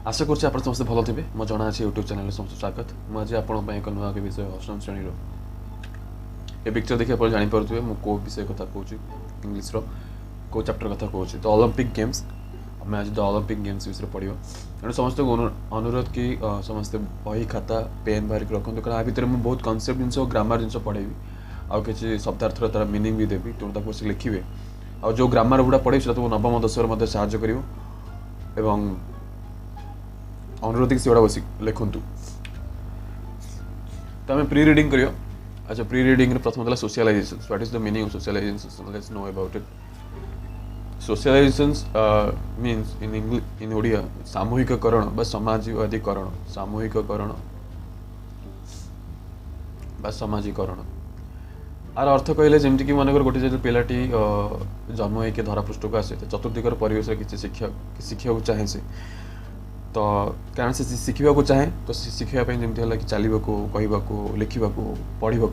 आशा करछि आपण समस्त भल थे मो जना अच्छे यूट्यूब चैनल समस्त स्वागत मुझे आपण एक नुआ विषय अष्टम श्रेणी ये पिक्चर देखिए आप जापे मुझे कौ विषय कथा कौच इंग्लीश कौ चैप्टर कथा कौच तो ओलंपिक गेम्स आम आज द ओलंपिक गेम्स विषय पढ़ा तेणु समस्त अनुरोध कि समस्ते बही खाता पेन बाहर रखु कारण आ भितर मुझे बहुत कनसेप्ट जिन ग्रामर जिन पढ़ेबी आउ कि शब्दार्थर तार मिनिंग भी देवी तेणु ताको बस लिखे आ जो ग्रामर गुड़ा पढ़े तुमको नवम दशम साहय कर अनुरोध कि सेगुड़ा बस लिखुँ तो आम प्री रिडिंग करियो। अच्छा प्री रिडिंग प्रथम था socialisation what is the meaning of socialisation let's know about it. Socialisation means in Odia सामूहिककरण बा समाजवादीकरण सामूहिककरण बा सामाजिकरण आर अर्थ कहले जमती कि मनकर गोटे जो पिलाटी जन्म होकर धरापृष्ठ को आसे चतुर्दिगर परिवेश किसी शिक्षा चाहे से तो कारण से शिखा को चाहे तो शिखापी जमी है कि चलने को कहवाक लिखा पढ़ा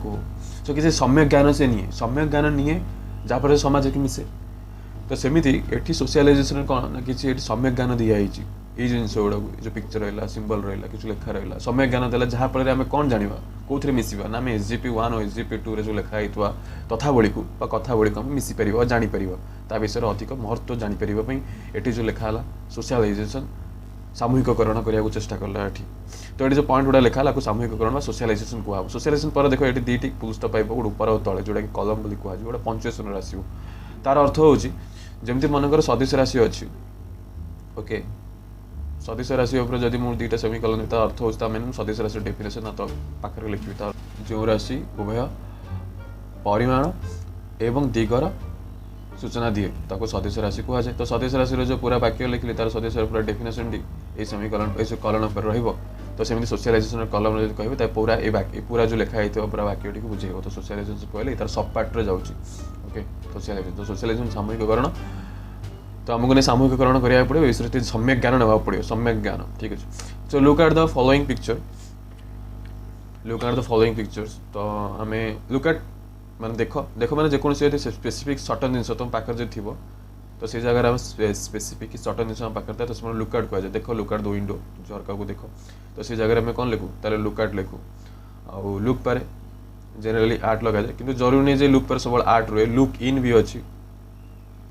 तो किसी सम्यक ज्ञान से निए सम्यक ज्ञान निए जहाँपर समाज की मिसे तो सेमती ये सोशलाइजेशन कौन ना कि सम्यक ज्ञान दिखाई ये जिन गुड़ा जो पिक्चर रहा सिंबल रहा कि लिखा रहा सम्यक ज्ञान देला जहाँफल आम कौन जाना कौन मिसवा ना आम SGP1 और SGP2 जो लिखाई तथावली को कथावली को आम मिसीपर और जापर ता विषय अधिक महत्व जापर ये जो लिखाला सोशलाइजेशन सामूहिककरण करने को चेष्टा कला ये तो ये जो पॉइंट गुड़ा लिखा सामूहिककरण सोशलाइजेशन कहब सोशलाइजेशन पर देख ये दुईटी पुलस्टॉप पाइब गोटे ऊपर और तले जोटा कि कलम बोली कहु गोटे पंचुएसन आसो तार अर्थ हूँ जमती मनकर सदिश राशि अच्छी ओके सदिश राशि जब मुझे दुईटा सेमिकलन तार अर्थ होता मैंने सदिश राशि डेफिनेशन ना तो पाखे लिखी तार जो राशि उभय परिमाण एवं दिगर सूचना दिए ताको सदिश राशि कह जाए तो सदिश राशि जो पूरा वाक्य लिखली तार सदिश पूरा डेफिनेशन टी ये सेमिकलन ये कलन पर तो सेमती सोशलाइजेशन कलम जो कहे पूरा ये पूरा जो लिखाई पूरा वाक्यटी को बुझे तो सोशलाइजेशन कहले तार सब पार्ट जाऊँगी ओके सोशलाइजेशन तो सोशलाइजेशन सामूहिककरण तो आमको नहीं सामूहिककरण करा पड़े विषय सम्यक ज्ञान ना पड़ो सम्यक ज्ञान ठीक अच्छे so look at the following picture look at the following pictures तो आम लुक एट माने देख देख मैंने जेकोसी स्पेसिफिक सर्टन जिन तुम पाखे जो थी तो से जगह स्पेसिफिक सर्टन जिन पाखे था तो लुक एट कह देख लुक एट द विंडो झरका को देख तो से जगह आम कौन लिखू ताले लुक एट लिखू आउ लुक पर जेनेराली आर्ट लगा जाए किंतु जरूरी नहीं जे लुक पर सब आर्ट रुए लुक इन भी अच्छी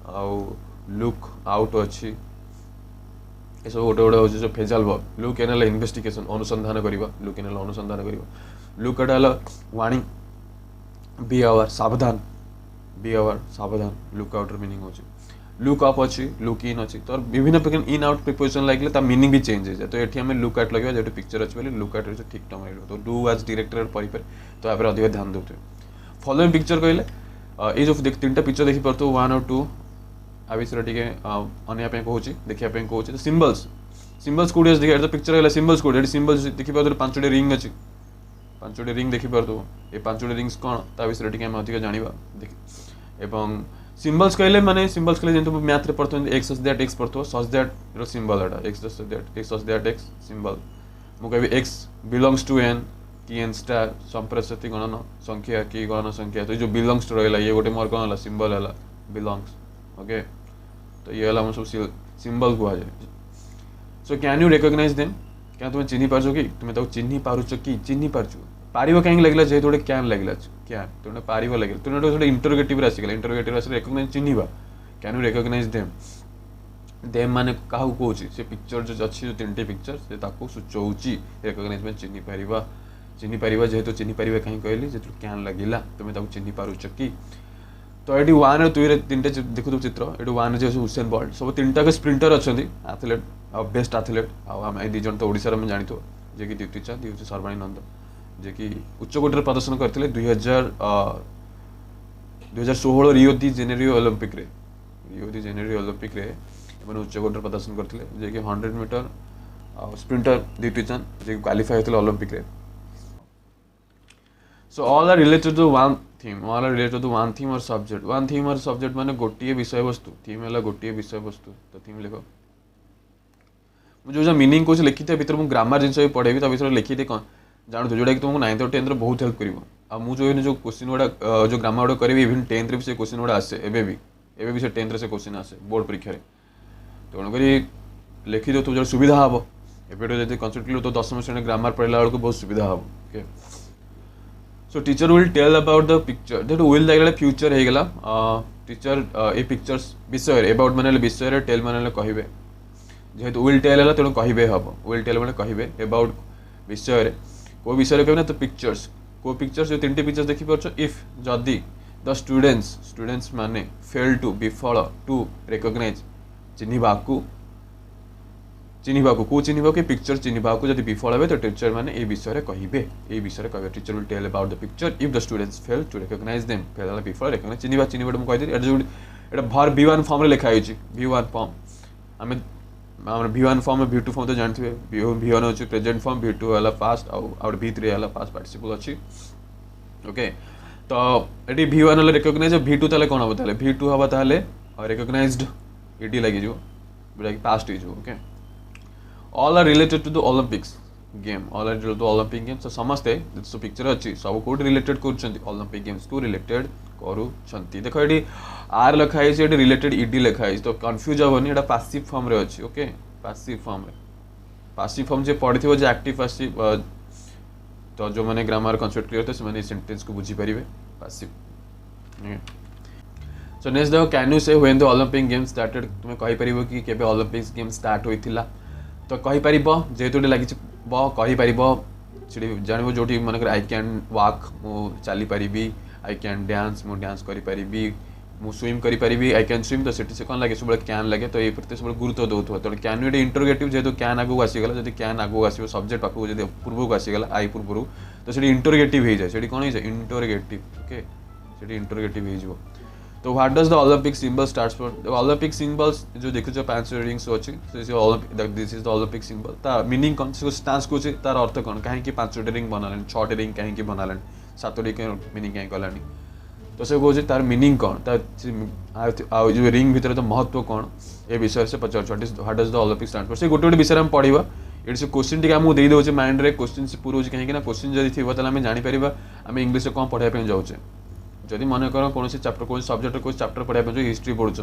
आउ लुक आउट अच्छी ये सब गोटे गोटे हूँ जो phrasal verb look in investigation अनुसंधान करवा लुक इन अनुसंधान करवा look at warning beware सावधान बी आवर सावधान लुक आउट मीनिंग हो लुक अप अच्छी लुक इन अच्छी तो विभिन्न प्रकार इन आउट प्रिपोजिशन लगे तो मीनिंग भी चेंज हो जाए तो ये आम लुक आउट लगे जो पिक्चर अच्छे बोले लुक आउट ठीक टर्म तो डू आज डायरेक्टर पढ़ी तो यहाँ अधिक ध्यान देते फॉलोइंग पिक्चर कहले ये जो तीन पिक्चर देखी पार्थ 1 और 2 आ विषय टे अनापी कहूँ देखापी कहूँ तो सिम्बल्स सिम्बल्स कौटे देखिए तो पिक्चर है सिम्बल्स कौटे सिम्बल्स देखी पार्थ 5टी रिंग अच्छी 5टी रिंग देखी पार्थ ये 5टी रिंग्स कौन ता विषय टे अधिक जाना एवं सिम्बल्स कहले माने सिम्बल्स कहले जब मैथ पढ़ते एक्स दैट एक्स पढ़ो such that symbol Etah x that x symbol मुझे कह एक्स बिलोंग्स टू एन कि एन स्टार संप्रति गणन संख्या कि गणन संख्या तो जो बिलोंग्स टू रहा ये गोटे मोर कौन है सिम्बल है बिलोंग्स ओके तो ये है सब सिम्बल कह जाए so can you recognise them क्या तुम्हें चिन्ह पार्छ कि तुम्हें चिन्ह पार्छ कि चिन्ह पार्छ पार कहीं लगे जेहतु गोटे कैन लगे क्या तुमने पार लगे तुम गोटे इंटरोगेटिव आसिगला इंटरोगेटिव आस रिकग्नाइज चिन्हवा can you recognise them them माने क्या कौन से पिक्चर जो अच्छी जो 3टी पिक्चर से सूचौची रिकग्नाइज में चिन्ह पार जेहतु चिन्ह पार कहीं कहली जो कैन लगे तुम्हें चिन्ह पार्छ कि तो ये 1 और 2 3टे देखु चित्र ये 1 जो हुसैन बोल्ट सब 3टा स्प्रिंटर अच्छा एथलेट बेस्ट एथलेट आम 2 जन तो ओडिशा में जानी जे कि दीप्ति चाँद ये सर्वाणी नंद जे कि उच्चकोटी प्रदर्शन करते 2016 रियो डी जेनेरियो ओलंपिक उच्चकोटी प्रदर्शन करते जे कि 100 मीटर स्प्रिंटर दीप्ति चाँद जे क्वालिफाई होते ओलंपिक रे so all are related to one theme और सब्जेक्ट माने गोटे विषय वस्तु थीम है गोटे विषय वस्तु तो थीम लिख जो मीनिंग कौन लिखी भितर मुझे ग्रामर जिन भी पढ़ेबी तो विषय लिखी कौन जानू जोटा कि तुमको 9th और 10th बहुत हेल्प कर मुझे जो क्वेश्चन गुड़ा जो ग्रामर गुड़ा करी इवन 10th भी से क्वेश्चन गुड़ा आसे एवं भी से 10th से क्वेश्चन आसे बोर्ड परीक्षा तेणुक लिखी दो तुम जो सुविधा हम एबेटो जदि कन्सेप्ट क्लियर तो 10वीं श्रेणी ग्रामर पढ़ला बेलू बहुत सुविधा हम okay so teacher will tell about the picture that will लागला फ्यूचर हे गेला टीचर ए पिक्चर्स विषय रे अबाउट माने विषय रे टेल माने कहबे जेहेतु विल टेल है तेणु कहे हम विल टेल मैंने कहे अबाउट विषय रे को विषय कहे ना तो पिक्चर्स को पिक्चर्स जो 3टी पिक्चर्स देखि परछ इफ जदि द स्टूडेंट्स माने फेल टू विफल टू रिकॉग्नाइज चिन्हिबाकू को चिन्हिबा के पिक्चर चिन्हिबाकू जदि विफल हेबे तो टीचर माने ए विषय कहिबे teacher will tell about the picture if the students fail to recognize them fail विफल रिकॉग्नाइज चिन्हिबा मैं कहि दे एटा भर V1 फॉर्म रे लिखा होछि V1 फॉर्म आमे V1 फॉर्म में V2 फॉर्म तो जानते हैं V1 होची प्रेजेंट फॉर्म V2 वाला पास्ट और V3 वाला पास्ट पार्टिसिपल अच्छी ओके तो एटी V1 वाला रिकॉग्नाइज V2 ताले कोन होबो ताले V2 हबा ताले रिकॉग्नाइज्ड ईडी लागि जो बुझा कि past is okay all are related to the Olympics game all are related to Olympic games तो समस्ते सो पिक्चर अच्छी सब कोड रिलेटेड करछंती ओलंपिक गेम्स को रिलेटेड करूछंती देखो एटी आर लिखा है एटी रिलेटेड ईडी लिखा है तो कंफ्यूज होबनी एटा पैसिव फॉर्म रे अछि ओके पैसिव फॉर्म जे पढिथिबो जे एक्टिव पैसिव तो जो माने ग्रामर कांसेप्ट क्लियर तो से माने सेंटेंस को बुझी परिबे पैसिव सो नेक्स्ट देखो कैन यू से when the Olympic games started तुमे कहि परिबो कि केबे ओलंपिक्स गेम स्टार्ट होइथिला तो कहि परिबो जेतुडी लागि बो कहि परिबो छिडी जानबो जोटी माने आई कैन वॉक मु चली परिबी आई कैन डांस मु डांस करि परिबी मु स्विम करि परिबी आई कैन स्विम तो सेठी से कोन लागे सब कैन लागे तो ए प्रति सब गुरुत्व दउथो तो कैन एटे इंटरोगेटिव जेतु कैन आगु आसी गेला जदि कैन आगु आसीबो सब्जेक्ट पाखु जदि पूर्व को आसी गेला आई पूर्वरु तो सेठी इंटरोगेटिव हे जाय सेठी कोन हे जाय इंटरोगेटिव ओके सेठी इंटरोगेटिव हे जिवो तो what does the Olympic symbol starts for Olympic symbols जो देखु छ 5 रिंग्स अछि this is the Olympic symbol ता मीनिंग कोन से स्टांस को तार अर्थ कोन काहे कि 5 रिंग बनालन 6 रिंग काहे कि बनालन 7 रिंग मीनिंग काहे कलानी तो से कहूँ तार मीनिंग कौन जो रिंग भितर तो महत्व कौन ए विषय से पचार what does the Olympic stand for से गोटे गोटे विषय में पढ़ा ये से क्वेश्चन टी आमको दे दे माइंड रे क्वेश्चन से पूरा कहीं क्वेश्चन जब थी आम जापर आम इंग्लीश कौन पढ़ाई जाऊे जदि मन कर कौन चैप्टर कौन सब्जेक्ट कौन चैप्टर पढ़ाई हिस्ट्री पढ़ुच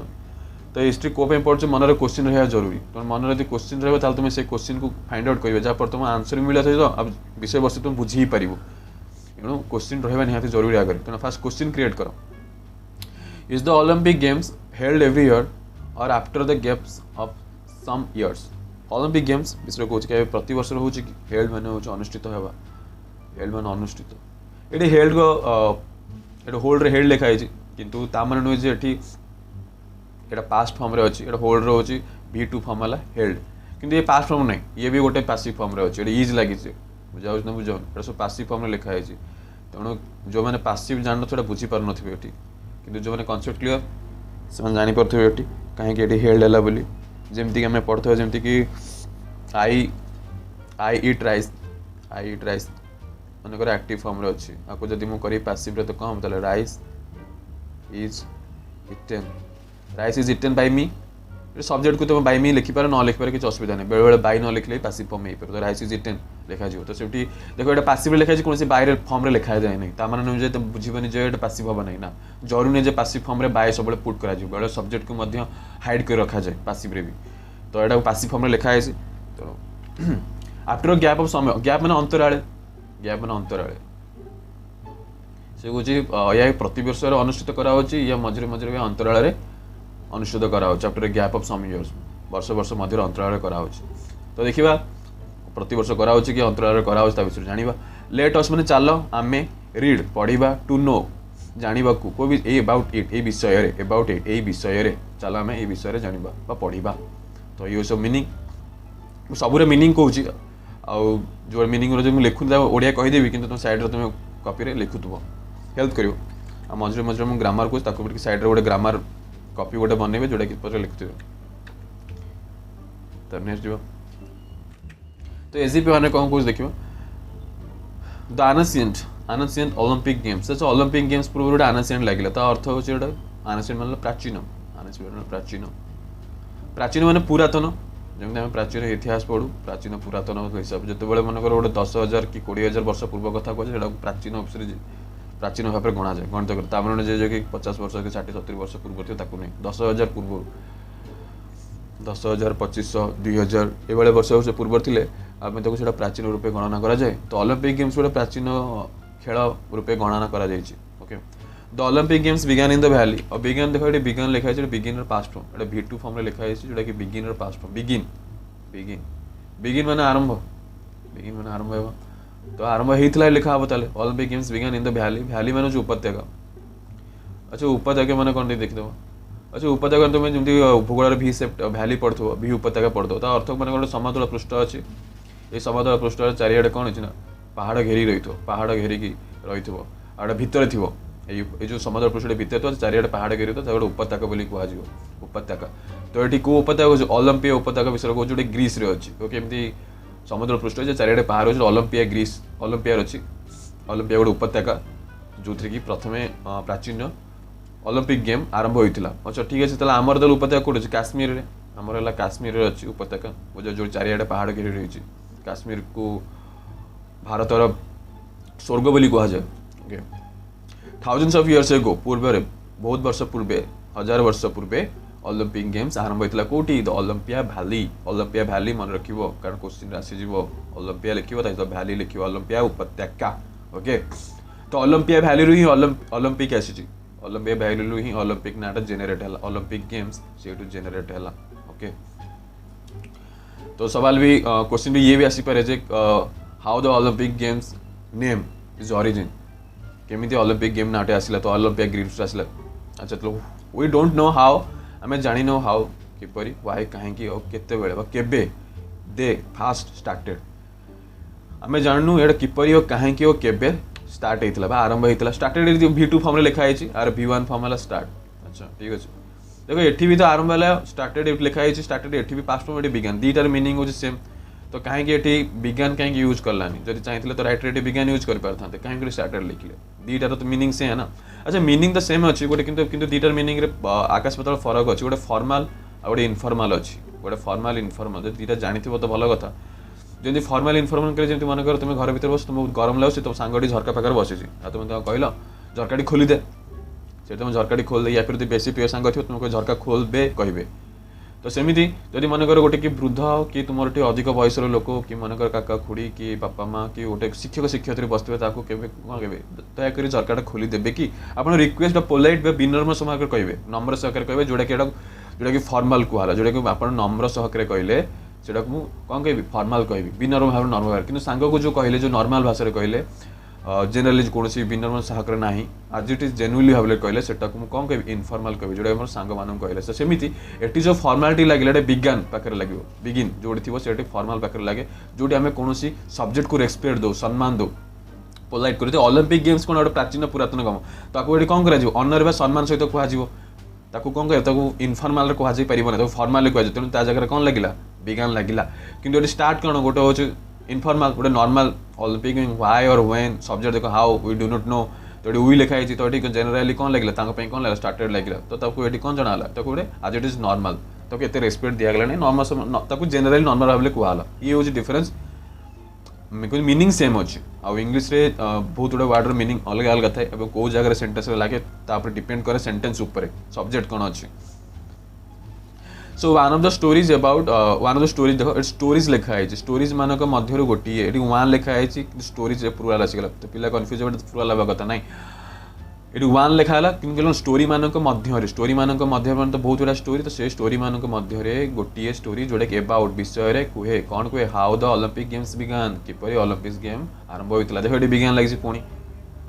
तो हिस्ट्री कौन पढ़ुच मनर क्वेश्चन रहा जरूरी तुम मन यदि क्वेश्चन रहा तुम से क्वेश्चन को फाइंड आउट कर जहाँपर तुम आंसर मिला सहित विषय वस्तु तुम बुझी पार तेणु क्वेश्चन रहा निहाती जरूरी आगे तेना फास्ट क्वेश्चन क्रिएट कर is the Olympic games held every year और after the gaps of some years Olympic games विषय कहूँ प्रति वर्ष हो हेल्ड मान हूँ अनुष्ठित होगा हेल्ड मान अनुष्ठित ये हेल्ड को होल्ड रे हेल्ड लिखाई किंतु ता माने नुहे जे एटा पास्ट फॉर्म रे अछि एटा होल्ड रे होछि V2 फॉर्म वाला हेल्ड किंतु ये पास्ट फॉर्म नहीं ये भी गोटे पैसिव फॉर्म रे अछि एटा इज लागि छै बुझाउ न बुझाउ एटा सब पैसिव फॉर्म रे लिखा है तेणु जो मैंने पैसिव जान थोड़ा बुझी पार नथिबे एटी किंतु जो मैंने कांसेप्ट क्लियर से जानि परथिबे एटी काहे कि एटी हेल्ड हला बोली जेमति कि हमें पढ़थो जेमति कि आई ईट राइस मनकर एक्टिव फॉर्म रे अछि आको जदि मु करी पैसिव रे तो कम तले rice is eaten by me subject को तुम बाय मी लिखि पार न लिखि पार किछ असुविधा नै बेले बेले बाय न लिखले पैसिव फॉर्म हे पर तो राइस इज इटेन लिखा जिवो तो सेठी देखो एटा पैसिव रे लिखा छि कोनसी बाय रे फॉर्म रे लिखा जाय नै ता माने जे तुम बुझिबनी जे एटा पैसिव होबा नै ना जरूरी नै जे पैसिव फॉर्म रे बाय सबले पुट करा जिवो बेले सब्जेक्ट को मध्य हाइड कर रखा जाय पैसिव रे भी तो एटा पैसिव फॉर्म रे लिखा है तो आफ्टर गैप ऑफ समय गैप माने अंतराले से कहूँ या प्रति वर्ष अनुष्ठित करा या मझे मझे भी अंतराल अनुष्ठित करा after gap of some years वर्ष वर्ष मध्य अंतराल करा तो देखा प्रति वर्ष करा कि अंतराल करा विषय जाना लेट अस मैंने चल आम रीड पढ़ा टू नो जाना को भी अबाउट इट ए विषय चल आम ए विषय जाना पढ़ा तो ये सब मीनिंग सबूर मीनिंग कहूँ आउ जो मीनिंग जो लिखु ओडिया कहीदेवी कि तुम साइड तुम कॉपी लिखुव हेल्प कर मझे मझे मुझे ग्रामर को साइड गोटे ग्रामर कॉपी गोटे बनइबे जोटा कि पचे लिखुवे तब नेक्स्ट जीव तो एसजीपी मैंने कौन कौन देखिए द आनसिएंट ओलंपिक गेम्स अच्छा ओलंपिक गेम्स पूर्व गोटे आनसिएंट लगे अर्थ हूँ आनसिएंट मतलब प्राचीन प्राचीन माने पुरातन जमी आम प्राचीन इतिहास पढ़ू प्राचीन पुरातन हिसाब जो मनकर गोटे 10,000 कि 20,000 वर्ष पूर्व कथा कहे प्राचीन प्राचीन भाव में गणा जाए गणित कर जे कि 50 वर्ष कि 60-70 वर्ष पूर्व थी नहीं 10,000 पूर्व 10,000 2500 2000 ये वर्ष से पूर्व थे आम ताको सेटा प्राचीन रूपे गणना करा जाए तो ओलंपिक गेम्स गोटे प्राचीन खेल रूपे गणना करा जायछि okay the Olympic games began in the valley और बिगन देखो ये बिगन लिखा है बिगिनर पास्ट फॉर्म एटा V2 फॉर्म रे लिखा है जोटा कि beginner past form begin begin begin माने आरंभ हेबा तो आरंभ हेइतला लिखा हबो ताले Olympic games began in the valley valley माने जो उपत्यका अच्छा उपत्यका माने कोन देख देबो अच्छा उपत्यका तुम जमी भूगोल V सेप्ट वैली पड़थो V उपत्यका पड़थो ता अर्थ माने गोटे समतल पृष्ठ अच्छी ये समतल पृष्ठ चारिआडे कौन अच्छी ना पहाड़ घेरी रही पहाड़ घेरिकी रही आड़े भितर थी ये जो समतल पृष्ठ भितर तो चारिआडे पहाड़ घेरी गोटे उपत्यका बोली कह उपत्यका तो ये कौ उपत्यका ओलंपिया उपत्यका विषय कह जो ग्रीस रे अच्छी ओके एमती समुद्र पृष्ठ चारिआडे पहाड़ अच्छे ओलंपिया ग्रीस ओलंपिया अच्छी ओलंपिया गोटे उपत्यका जो थी कि प्रथम प्राचीन ओलंपिक गेम आरंभ होता अच्छा ठीक अच्छे आमर दल उपत्यका कौट अच्छे काश्मीर रे आमर है काश्मीर अच्छी उपत्यका जो चारिआडे पहाड़ घेरी रही काश्मीर को भारतर स्वर्ग बोली कह जाए okay thousands of years ago पूर्व बहुत वर्ष पूर्वे 1000 वर्ष पूर्वे ओलंपिक गेम्स आरंभ होता कौटी द ओलंपिया वैली मन रखिबो कारण क्वेश्चन आसी ओलंपिया लिखिबो तो वैली लिखिबो ओलंपिया उपत्यका ओके तो ओलंपिया वैली रु ही ओलंपिक आसी ओलंपिया वैली रु ही ओलंपिक नाटा जेनेरेट है ओलंपिक गेम्स से जेनेरेट है ओके तो सवाल भी क्वेश्चन भी ये भी आसी पारे जे how the Olympic games name is origin केमिति ओलंपिक गेम नाटे आसिला तो ओलंपिया गेम्स आसिला अच्छा तो वी डोंट नो हाउ आमे जानि नो हाउ किपरि व्हाई काहेकि और केते बेले बा केबे दे फास्ट स्टार्टेड आमे जाननु एडा किपरि और काहेकि और केबे स्टार्ट हेतिला बा आरंभ हेतिला स्टार्टेड V2 फॉर्म रे लिखा है आर V1 फॉर्म वाला स्टार्ट अच्छा ठीक अछि देखो एठी भी तो आरंभ वाला स्टार्टेड लिखा है स्टार्टेड एठी भी पास्ट फॉर्म एठी बिगन दीटार मीनिंग हो सेम तो कहीं एठी बिगन कहीं यूज करलानी जदि चाहिए तो राइट रे बिगन यूज कर पारथांते कहीं स्टार्टेड लिखले दीटार तो मीनिंग से है ना अच्छा मीनिंग तो सेम अच्छी गोटे किंतु दीटार मीनिंग रे आकाश पाताल फरक अच्छी गोटे फॉर्मल आ गोटे इनफॉर्मल अच्छी गोटे फॉर्मल इनफॉर्मल दीटा जानिथिबो तो भल कथा जदि फॉर्मल इनफॉर्मल करे जदि मन कर तुम घर भीतर बस तुम गरम लागो तुम सांगटी झरका पाखर बसिछि आ तुम कहल झरकाटी खोली दे से तुम झरकाटी खोल दे या फिर बेसी प्रिय सांग थी तुमको झरका खोल दे कहे तो सेमती जदि मनकर गोटे कि वृद्ध कि तुम अधिक बयसर लोक कि मनकर काका खुड़ी कि बापा माँ कि गोटे शिक्षक शिक्षयित्री बसते कौन कहे दयाकोरी झरकाटा खोली देवे कि आप रिक्वेस्ट पोलाइट विनम्र सहकार कहे नम्र सहकार कहे जोटा कि फॉर्मल कहला जोटा कि आप नम्र सहकार कहले से कौन कह फॉर्मल कह विनम्र भाव नर्म भाव कि सांग को जो कहले जो नॉर्मल भाषा कहले जेनराली कौन विनम्र सहकार ना आज इट इज जेन्युइनली भाव कहले सेटा को कौन कह इनफॉर्मल कह जो सांग मान कहले सेमती एटी जो फॉर्मालिटी लगे विज्ञान पाखे लगे बिगिन जो थी से फॉर्मल पाखे लगे जो आम कौन सब्जेक्ट को रेस्पेक्ट दो सम्मान दो पोलाइट कर ओलंपिक गेम्स कौन गोटे प्राचीन पुरातन काम ताको ये कौन कर ऑनर सम्मान सहित कहु कौन कह इनफॉर्मल कहुई पार फॉर्माली कह तेणु ता जगह कौन लगे विज्ञान लगे कि स्टार्ट कौन गोटे हूँ इनफॉर्मल गोटे नॉर्मल ओलंपिक व्हाई और व्हेन सब्जेक्ट देखो how we do not know तो ये वी लिखा है तो ये जेनराली कौन लगे कौन लगे स्टार्टेड लगे तो ये कौन जनाला तो गोटे आज इट इज नॉर्मल तो एत रेस्पेक्ट दिगला नॉर्मल जेनराली नॉर्मल भाव कहला ये हूँ डिफरेंस मीनिंग सेम अच्छे आउ इंग्लीश रे बहुत गुड़ा वर्ड मीनिंग अलग अलग थाए कौ जगह सेंटेंस लगे डिपेंड करे सेंटेंस ऊपर सब्जेक्ट कौन अच्छे so one of the stories about one of the stories देखो स्टोरीज लिखा है स्टोरीज मानक मध्य गोटे ये वन लिखा है स्टोरीज प्लुराल आसीगला तो पिला कन्फ्यूज हो प्लुराल हवा कथा ना ये वन लिखा है कि स्टोरी मानक मध्य स्टोरी मानक मध्य तो बहुत गुड़ा स्टोरी तो से स्टोरी मानक मध्य गोटे स्टोरी जोटा कि अबाउट विषय कहे कौन कहे how the Olympic games began किपरि ओलंपिक गेम आरंभ होता देखो ये विज्ञान लगी पुणी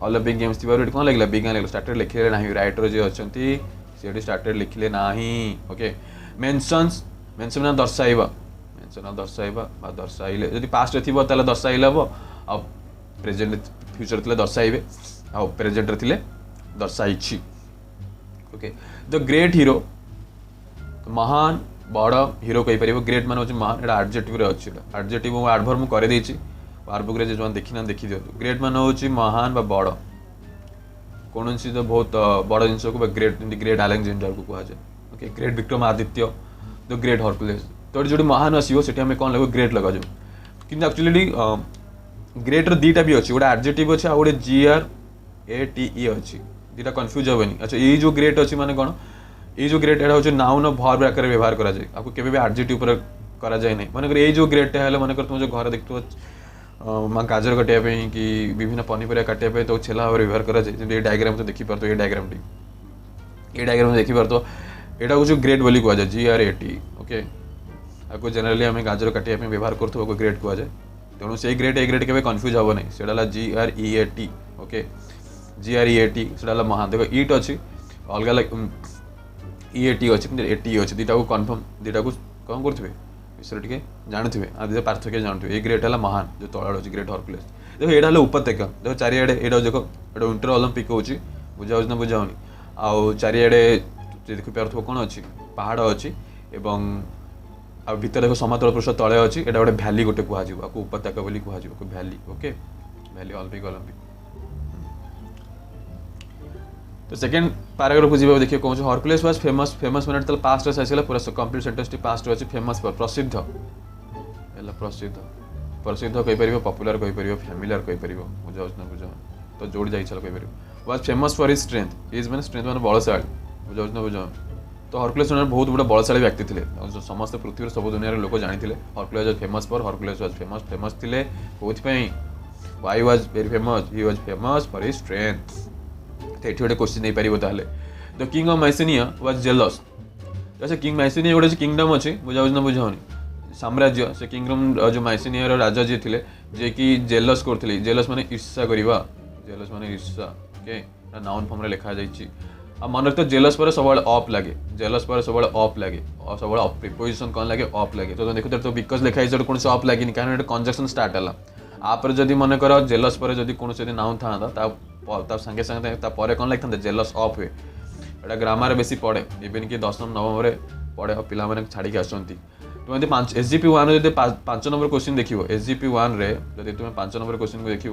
ओलंपिक गेम्स थी कौन लगे विज्ञान लगे स्टार्टेड लिखले ना राइटर जी अच्छा से स्टार्टेड लिखले ना ओके मेंशन्स मेंशन ना दर्शाइबा मेंशन दर्शाइबा दर्शाइले जदि पास्ट थी दर्शाइले हम आ प्रेजेंट फ्यूचर थे दर्शाइबे आ प्रेजेंट थे दर्शाई ओके द ग्रेट हीरो महान बड़ हीरो कही पार ग्रेट मान हूँ महान एटा एडजेक्टिव रे अच्छी एडजेक्टिव एडवर्ब मुझे कर वर्बुक जो देखी ना देखी दिखाँ ग्रेट मान हूँ महान बड़ कौन तो बहुत बड़ जिनस को ग्रेट ग्रेट अलेक्जेंडर को कहुए okay great Vikramaditya the great Hercules तो जो महान आसो से कौन लगे ग्रेट लगा कि एक्चुअली ग्रेट दीटा भी अच्छी गोटे एडजेक्टिव अच्छे आ गए GRATE अच्छी दीटा कन्फ्यूज हेनी अच्छा ये जो ग्रेट अच्छी माने कौन ये जो ग्रेट एटा हूँ नाउन भर्ब आकार व्यवहार कराए आपको केवे भी एडजेक्टिव पर करा जाए नहीं मनकर ये जो ग्रेडटा है मनकर तुम जो घर देखो गाजर काटिया कि विभिन्न पनीपरिया काटिया तो छेला भाव व्यवहार कराए डायग्राम तो देखिपार तो ये डायग्रामटी ये डायग्राम देखिपार तो यहाँ हूँ ग्रेड बोली कहुए GRAT ओके आपको जेनेराली आम गाजर काटिया व्यवहार करूँ ग्रेड कहुए तेणु से ग्रेड ए ग्रेड के कन्फ्यूज हे नहीं से GREAT ओके GREAT से महान देख ईट अच्छी अलग EAT अच्छी एटी अच्छी दुटा को कन्फर्म दुटा को कौन करेंगे विषय टे जानते हैं पार्थक्य जानते ए ग्रेड है महान जो तल अच्छी ग्रेट हरकुलेस देख यहाँ उपत्यका देख चारिड़े ये देख ये विंटर ओलंपिक हो बुझाऊँ ना बुझाऊनी आउ चारिड़े देखिपार कौन अच्छी पहाड़ अच्छी एवं आ भितर देख समतल पृष्ठ तले अच्छी एटा गोटे भैली गोटे कहुआ उपत्यका बोली कहुआ भैली ओके भैली ओलंपिक ओलंपिक तो सेकेंड पैराग्राफ को जीवा देखिए कौन हरकुलेस वाज फेमस फेमस मैंने तो पास्ट आसला पूरा कंप्लीट सेंटेंस टी पास्ट अच्छी फेमस प्रसिद्ध है प्रसिद्ध प्रसिद्ध कहीपर पपुलर कहीपर फैमिलियर कहीपर बुझाऊँ ना बुझा तो जोड़ी जाइए कहीपर was famous for his strength is मैंने स्ट्रेंथ मैंने बलशाली बुझाऊँ ना बुझा तो हरकुलेस बहुत बड़ा बलशाली व्यक्ति थे समस्त पृथ्वी सब दुनिया लोक जानी Hercules was famous for Hercules was famous थे कौन why was very famous he was famous for his strength तो ये गोटे क्वेश्चन नहीं पार the king of Mycenae was jealous जैसे किंग माइसेनिया गोटे किंगडम अच्छी बुझाऊँ ना बुझाऊनी साम्राज्य से किंगडम जो माइसेनिया राजा जी थे जे कि जेलस करते जेलस माने ईर्षा करवा जेलस माने ईर्षा ओके नाउन फॉर्म रे लिखा जाइए आ मन रखते जेलस पर सब अप लगे जेलस पर सब अप लगे और सब प्रिपोजिशन कौन लगे अप लगे तो देखो तो बिकज लिखा है कौन से अप लगे कारण कंजक्शन स्टार्ट है आपर जदि मन कर जेलस पर जदि कौन से नाउन था संगे संगे कौन लगी था जेलस अप हुए यहाँ ग्रामर बेसी पढ़े इवेन कि 10 नवम पढ़े पिला मैंने छाड़ी आसती तुम यदि SGP 1 जो 5 नंबर क्वेश्चन देख SGP 1 रे जब तुम 5 नंबर क्वेश्चन को देख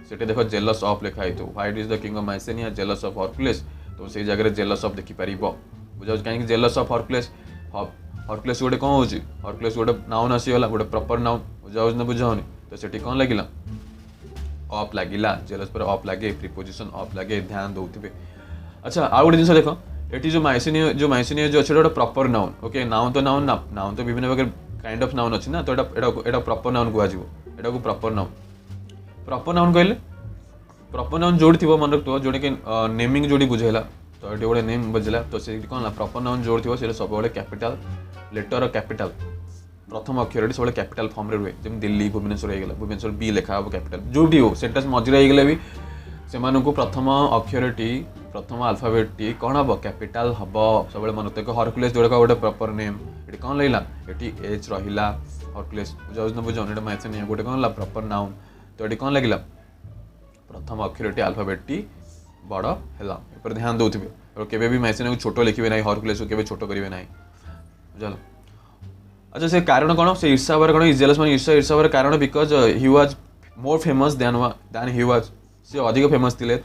से देख जेलस ऑफ लिखा है white is the king of Mycenae jealous of Hercules तो से जगह जेलस ऑफ देखिपार बुझा कहीं जेलस ऑफ हरकुलेस हरकुलेस गोटे कौन हो हरकुलेस गोटे नाउन आसीगला गोटे प्रॉपर नाउन बुझाऊँ ना बुझाऊनी तो से कौन लगिला ऑफ लगिला जेलस पर ऑफ लगे प्रिपोजिशन ऑफ लगे ध्यान दौथे अच्छा आ गोटे जिन देख ये जो माइसेनिया जो अच्छे गोटे प्रॉपर नाउन ओके नाउन तो विभिन्न प्रकार काइंड ऑफ नाउन अच्छी ना तो यहाँ प्रॉपर नाउन कहुआ को प्रॉपर नाउन कहले प्रॉपर नाउन जोड़ी थी मन रखो जोड़े कि नेमिंग जोड़ी बुझेला तो ये गोटे नेम बुझेला तो से कौन प्रॉपर नाउन जोड़ी थी से सब कैपिटल लेटर कैपिटल प्रथम अक्षर सब कैपिटल फॉर्म रे रुए जमी दिल्ली भुवनेश्वर होगा भुवनेश्वर बी लिखा हम कैपिटल जो भी हो सेंटेंस मझे होगले भी से प्रथम अक्षर टी प्रथम अल्फाबेट टी कौन हम कैपिटल हम सब मन रखते हरकुलेस जोड़ा गोटे प्रॉपर नेम ये कौन लगे ये एच रहा हरकुलेस बुझाऊँ ना बुझाऊँ माइसेनिया गोटे कौन प्रॉपर नाउन तो ये कौन लगे प्रथम अक्षर टी अल्फाबेट टी बड़ है ध्यान दौथे और केवे भी माइसेनिया को छोट लिखे ना हरकुलेस को छोट करेंगे ना बुझल अच्छा से कारण कौन से ईर्षा कौन जेलस मान ईर्षा ईर्षा कारण because he was more famous than he was से अधिक फेमस थे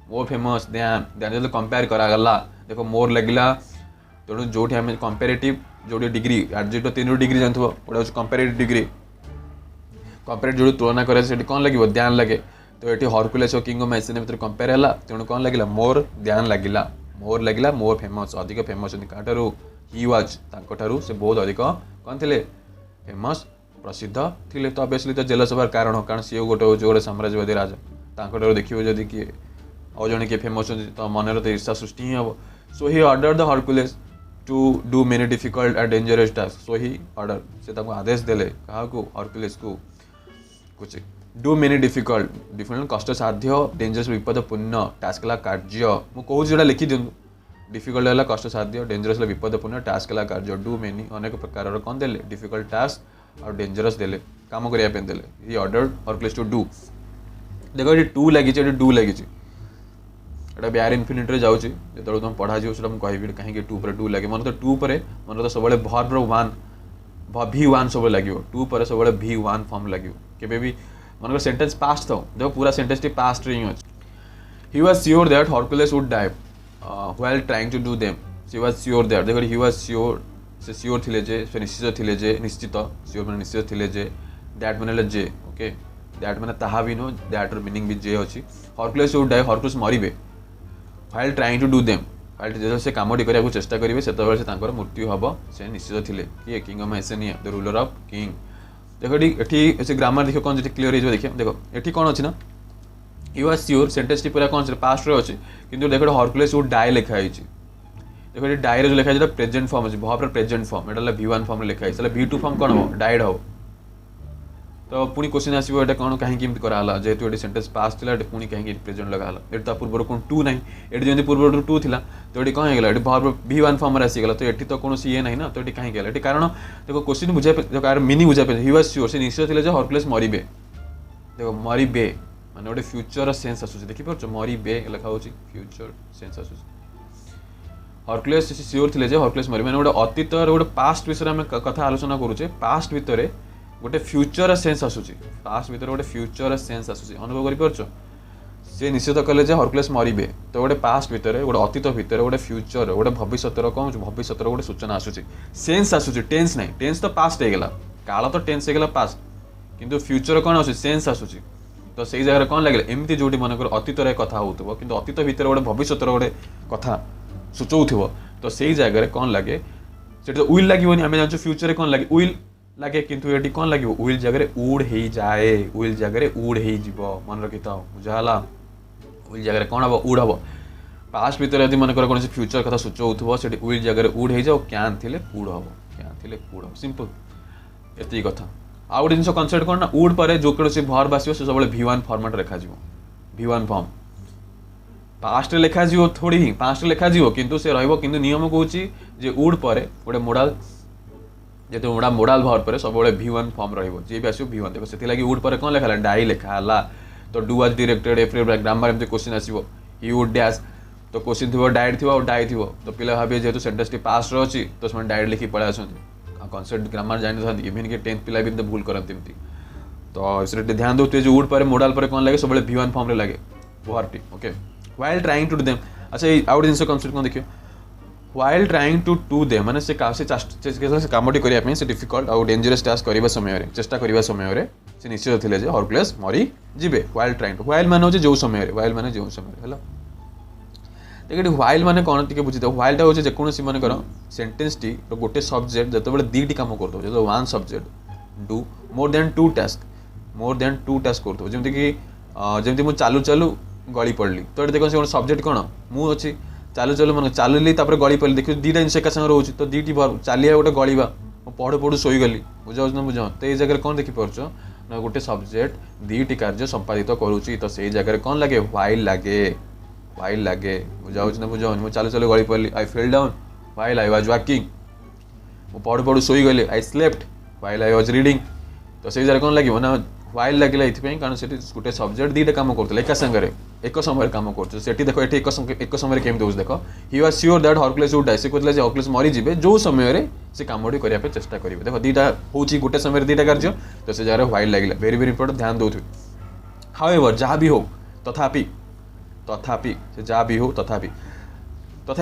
मोर फेमस दैन जो कंपेयर करागला देख मोर लगिला तेणु जो आम कंपेरेटिव जो डिग्री एडजेक्टिव 3 डिग्री जानते गोटे हूँ कंपेरेटिव डिग्री कंपेरेटिव जो तुलना करे कौन लगे ध्यान लगे तो ये हरकुलेस और किंग ऑफ माइसेनिया भितर कंपेयर है तेणु कौन लगे मोर ध्यान लगिला मोर फेमस अधिक फेमस क्या ही वाज तांको से बहुत अधिक कौन थे फेमस प्रसिद्ध थे तो ऑब्वियसली तो जेलस हबार कारण सी गोटे हूँ गोटे साम्राज्यवादी राजा तांको देखिए जदि किए और जड़े किए फेमस तो मन तो ईर्षा सृष्टि ही हम so he order the Hercules to do many difficult and dangerous task so he order से आदेश देले क्या हरकुलेस को कुछ डू मेनी डिफिकल्ट कष्ट साध्य डेंजरस विपदपूर्ण टास्क कार्य मुझे कहूँ जोड़ा लिखि दिखाँ डिफिकल्ट है कष्ट साध्य डेंजरस विपदपूर्ण टास्क है कार्य डू मेनी अनेक प्रकार कौन देले डिफिकल्ट टास्क और डेंजरस देले काम करने देले ही ऑर्डर हरकुलेस टू डू देख ये टू लगी डू लगी एटा ब्यार इनफिनिटी जाऊँगी जो तुम पढ़ा जाऊँ मुझे कह कहीं टू पर डू लगे मन तो टू पर मन तो सब भर्ब वन V1 सब लगे टू पर सब V1 फॉर्म लगे केबे भी मन सेंटेंस पास्ट था देखो पूरा सेंटेंस टी पास्ट रे अच्छे he was sure that Hercules would die while trying to do them she was sure that देखो ही वाज श्योर से श्योर थिले जे से निश्चित थिले जे निश्चित श्योर माने निश्चित थिले जे दैट माने जे ओके दैट माने ताहा भी नो दैट मीनिंग भी जे अछि हरकुलेस वुड डाई हरकुलेस मरिबे while trying to do them while ଯେତେବେଳେ ସେ କାମଟି କରିବାକୁ ଚେଷ୍ଟା କରିବେ ସେତେବେଳେ ସେ ତାଙ୍କର ମୃତ୍ୟୁ ହେବ ସେ ନିଶ୍ଚିତ ଥିଲେ କିଏ king of Mycenae the ruler of king. ଦେଖ ଏଠି ସେ ଗ୍ରାମାର ଦେଖିବ କ'ଣ ଯଦି କ୍ଲିୟର ହେଇଯିବ ଦେଖିବ ଦେଖ ଏଠି କ'ଣ ଅଛି ନା ୟୁ ଆର୍ ସିଓର ସେଣ୍ଟେନ୍ସଟି ପୁରା କ'ଣ ଅଛି ପାଷ୍ଟରେ ଅଛି କିନ୍ତୁ ଦେଖ ହରକୁଲେସ୍ ଉଡ୍ ଡାଏ ଲେଖା ହେଇଛି। देखो ये डायरे जो लिखा है प्रेजेंट फॉर्म अच्छे भाव प्रेजेंट फॉर्म एटा V1 फॉर्म लिखा है V2 फॉर्म कौन हो डाइड हो तो पुणी क्वेश्चन आसो ये कौन कहीं कराला जेहेतु ये सेंटेंस पास था पुणी कहीं प्रेजेंट लगाला ये पूर्व कौन 2 ना ये जमी पूर्व 2 था तो ये कौन होगा ये भाव V1 फॉर्म आसीगला तो ये तो कौन ये ना ना तो ये कहीं ये कारण देखो क्वेश्चन बुझा मिनिंग बुझा ही वाज श्योर से निश्चय थे हरकुलेस मरबे देखो मरबे माने गोटे फ्यूचर सेन्स आसूँ देखिपार मरबे लिखा हो फ्यूचर सेन्स आसूँ हरकुलेस सियोर थे हरकुलेस मरबे मैंने गोटे अतीत गोटे पास्ट विषय में कथा आलोचना करुचे पास्ट भितर गोटे फ्यूचर सेन्स आसूँ पास्ट भितर गोटे फ्यूचर सेन्स आसूँ अनुभव कर सी निश्चित कले हरकुलेस मरबे तो गोटे पास्ट भितर गोटे अतीत भितर गोटे फ्यूचर गोटे भविष्यर कौन भविष्यर गोटे सूचना आसूँ सेन्स आसूँ टेन्स ना टेन्स तो पास्ट होगा काल तो टेन्स होगा पास्ट किंतु फ्यूचर कौन आसूँ सेन्स आसूँ तो से जगह कौन लगे एमती जो मनकर अतीत कथा हो कि अतीत भितर गोटे भविष्य गोटे कथा सूचौ तो से जगह कौन लगे से तो उइल लगे आम जानते फ्यूचर कौन लगे उइल लगे किंतु ये कौन लगे उइल जगह उड़ हो जाए उइल जगह उड़ हो मन रखी था बुझाला उइल जगह कौन हम उड़ हम पास्ट भितर यदि मनकर कौन फ्यूचर कथा सूचौ से उइल जगह उड़ हो कैन थे उड़ हम कैन थे उड़ हम सिंपल ये कथा आउ गोटे जिन कनसेप्ट कौन ना उड पर जो कौन भर्ब आसो सब V1 फॉर्मेट लिखा V1 फॉर्म पास्ट लिखा थोड़ी ही पास्ट लिखा किंतु से रहिबो किंतु नियम कहूँ जे उड पर गोटे मोडाल जेते मोडाल भर्ब पर सब V1 फॉर्म रहिबो जे भी आसो V1 देखो से लगी उड पर कौन लिखा डाई लिखा तो डू वाज डायरेक्टेड एफ्री ग्रामर एमती क्वेश्चन आसो ही वुड डैश तो क्वेश्चन थी डाइड थी और डाई थी तो पिला भावे जेहेतु सेंटेंस पास्ट अच्छी तो से डाइड लिखी पड़े आसती कॉन्सेप्ट ग्रामर जानी था इवन के 10th पिला भी भूल करती तो इसे ध्यान दो जो उड पर मोडाल पर कौन लगे सब V1 फॉर्म रे लगे verb okay while trying to do them अच्छा आउ जिन कॉन्सेप्ट कौन देखियो while trying to do them माने से कामटी करने से डिफिकल्ट आउ डेंजरस टास्क करने समय चेष्टा करने समय से निश्चित थे हरकुलेस मरी जीवे व्हाइल ट्राइंग टू व्हाइल मान जो समय व्हाइल मान जो समय है देखिए व्हाइल माने कौन टी बुझी व्हाइलटा हूँ जेकोसी मनकर सेंटेंस टी गोटे सब्जेक्ट जो दीटी कम कर जो one subject do more than two task कर जमी मुझे चालू चालू गली पड़ली तो ये देखो सब्जेक्ट कौन मुझे चालू चालू मन चलि गली पड़ली देखिए दीटा जिन एक सागर रोचे तो दीटी भर चलिया गोटे गलवा पढ़ू पढ़ू शोगली बुझा ना बुझ तो ये जगह कौन देखिपार ना गोटे सब्जेक्ट दीटी कार्य संपादित करुच्ची तो से जगह कौन लगे व्हाइल लगे बुझा ना बुझा मुझे चालू चालू गली पड़ली I fell down while I was walking मु पढ़ू पढ़ू शोई गली I slept while I was reading तो से जगह कौन लगे ना व्हाइल लगे ये कारण से गोटे सब्जेक्ट दीटा कम कर एक सागर एक समय कम कर देखो ये एक समय केम दूस देख he was sure that Hercules would die से कहते हरकुलेस मरी जीवे जो समय से कमटी करने चेष्टा करेंगे देखो दीटा हूँ गोटे समय दीटा कार्य तो से जगह व्हाइल लगे वेरी वेरी इंपोर्टेंट ध्यान दौथे हाउएवर जहाँ भी हो तथापि से जहाँ भी हो तथापि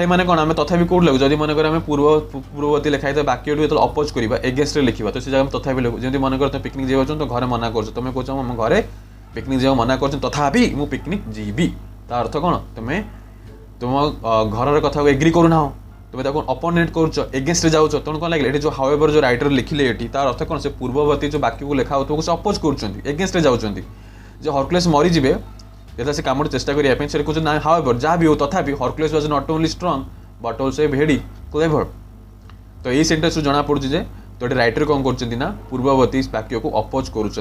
माने कौन आम तथापि कौट लगू जब मनकर आम पूर्ववर्ती लिखाई तो बाक्य जो अपोज करवा एगेन्स्ट लिखा तो से जगह तथापि लिखू जमी मनकर तुम पिकनिक जाऊँ तो घर मना कर तुम कौच आम घरे पिकनिक जाओ मना कर तथापि मु पिकनिक जीवी ता अर्थ कौन तुम्हें तुम घर कथा एग्री करूना तुम्हें अपोनेट कर एगेन्स्ट जाऊँ तेणु कौन लगे जो हाउएवर जो राइटर लिखिले ये तार अर्थ कौन से पूर्ववर्ती जो बाक्य को लिखा हो से अपोज कर एगेन्स्ट जाऊँगी जो हरकुलेस मरीजे जैसे से कम चेष्टा करने से कहते ना हाउएवर जहाँ भी हो तथापि Hercules was not only strong but also very clever तो यही सेंटेंस जना पड़ुछि जे तो ये राइटर कौन करना पूर्ववर्ती वाक्य को अपोज करुँच